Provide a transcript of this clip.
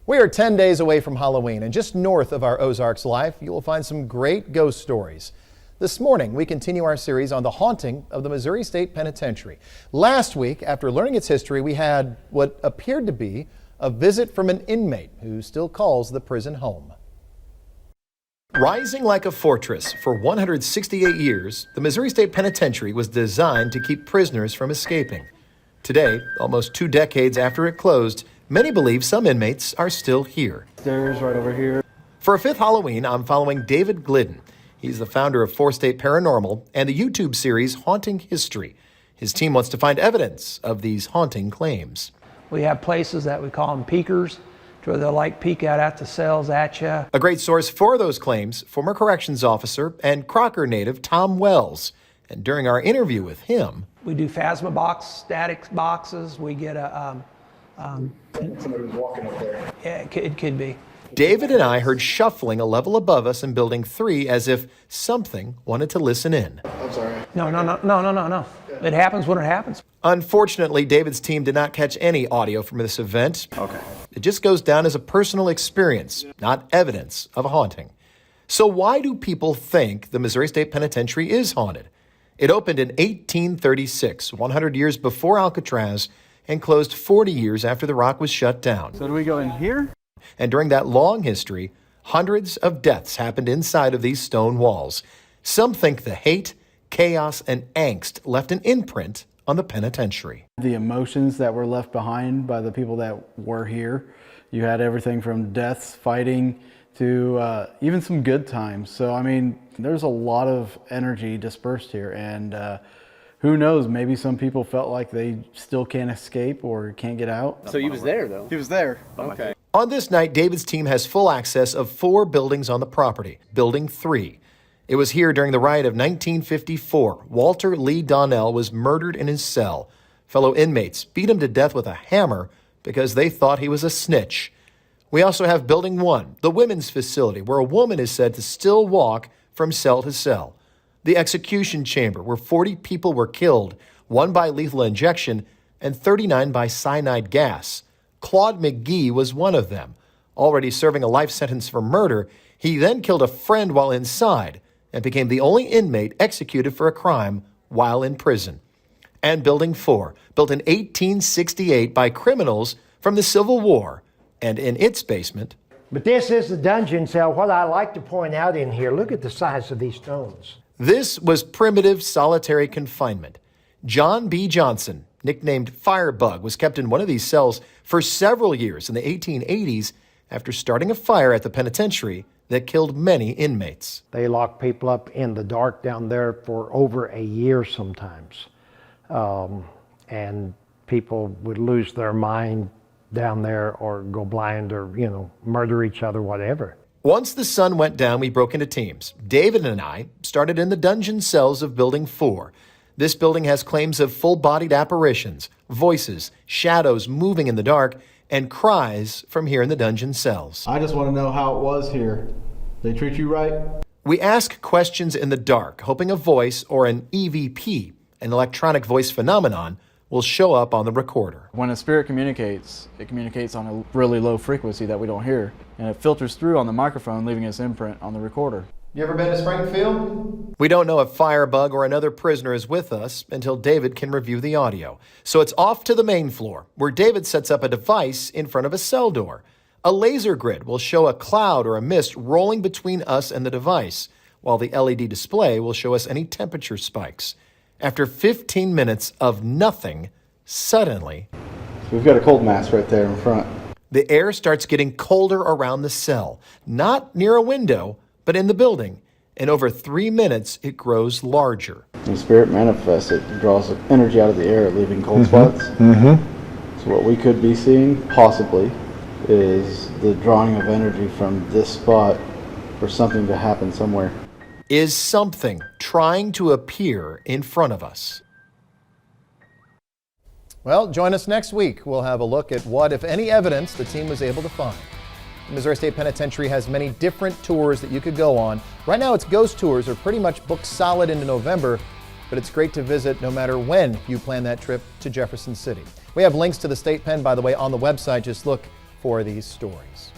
We are 10 days away from Halloween, and just north of our Ozarks Life, you will find some great ghost stories. This morning, we continue our series on the haunting of the Missouri State Penitentiary. Last week, after learning its history, we had what appeared to be a visit from an inmate who still calls the prison home. Rising like a fortress for 168 years, the Missouri State Penitentiary was designed to keep prisoners from escaping. Today, almost 2 decades after it closed, many believe some inmates are still here. Stairs right over here. For a fifth Halloween, I'm following David Glidden. He's the founder of 4 State Paranormal and the YouTube series Haunting History. His team wants to find evidence of these haunting claims. We have places that we call them peekers, where they'll peek out at the cells at you. A great source for those claims, former corrections officer and Crocker native Tom Wells. And during our interview with him, we do phasma box, static boxes. We get Somebody was walking up there. Yeah, it could be. David and I heard shuffling a level above us in Building 3 as if something wanted to listen in. I'm sorry. No. It happens when it happens. Unfortunately, David's team did not catch any audio from this event. Okay. It just goes down as a personal experience, not evidence of a haunting. So why do people think the Missouri State Penitentiary is haunted? It opened in 1836, 100 years before Alcatraz, and closed 40 years after the Rock was shut down. So do we go in here? And during that long history, hundreds of deaths happened inside of these stone walls. Some think the hate, chaos, and angst left an imprint on the penitentiary. The emotions that were left behind by the people that were here. You had everything from deaths, fighting, to even some good times. So, I mean, there's a lot of energy dispersed here. And who knows, maybe some people felt like they still can't escape or can't get out. So he was there, though? He was there. Okay. On this night, David's team has full access of 4 buildings on the property. Building 3. It was here during the riot of 1954. Walter Lee Donnell was murdered in his cell. Fellow inmates beat him to death with a hammer because they thought he was a snitch. We also have Building 1, the women's facility, where a woman is said to still walk from cell to cell. The execution chamber, where 40 people were killed, 1 by lethal injection and 39 by cyanide gas. Claude McGee was one of them. Already serving a life sentence for murder, he then killed a friend while inside and became the only inmate executed for a crime while in prison. And Building 4, built in 1868 by criminals from the Civil War, and in its basement. But this is the dungeon cell. What I like to point out in here, look at the size of these stones. This was primitive solitary confinement. John B. Johnson, nicknamed Firebug, was kept in one of these cells for several years in the 1880s after starting a fire at the penitentiary that killed many inmates. They lock people up in the dark down there for over a year sometimes. And people would lose their mind down there or go blind or, murder each other, whatever. Once the sun went down, we broke into teams. David and I started in the dungeon cells of Building 4. This building has claims of full-bodied apparitions, voices, shadows moving in the dark, and cries from here in the dungeon cells. I just want to know how it was here. They treat you right? We ask questions in the dark, hoping a voice or an EVP, an electronic voice phenomenon, will show up on the recorder. When a spirit communicates, it communicates on a really low frequency that we don't hear, and it filters through on the microphone, leaving its imprint on the recorder. You ever been to Springfield? We don't know if Firebug or another prisoner is with us until David can review the audio. So it's off to the main floor, where David sets up a device in front of a cell door. A laser grid will show a cloud or a mist rolling between us and the device, while the LED display will show us any temperature spikes. After 15 minutes of nothing, suddenly, We've got a cold mass right there in front. the air starts getting colder around the cell, not near a window, but in the building. In over 3 minutes, it grows larger. When the spirit manifests, it draws energy out of the air, leaving cold spots. So what we could be seeing, possibly, is the drawing of energy from this spot for something to happen somewhere. Is something trying to appear in front of us? Well, join us next week. We'll have a look at what, if any, evidence the team was able to find. The Missouri State Penitentiary has many different tours that you could go on. Right now, its ghost tours are pretty much booked solid into November, but it's great to visit no matter when you plan that trip to Jefferson City. We have links to the State Pen, by the way, on the website. Just look for these stories.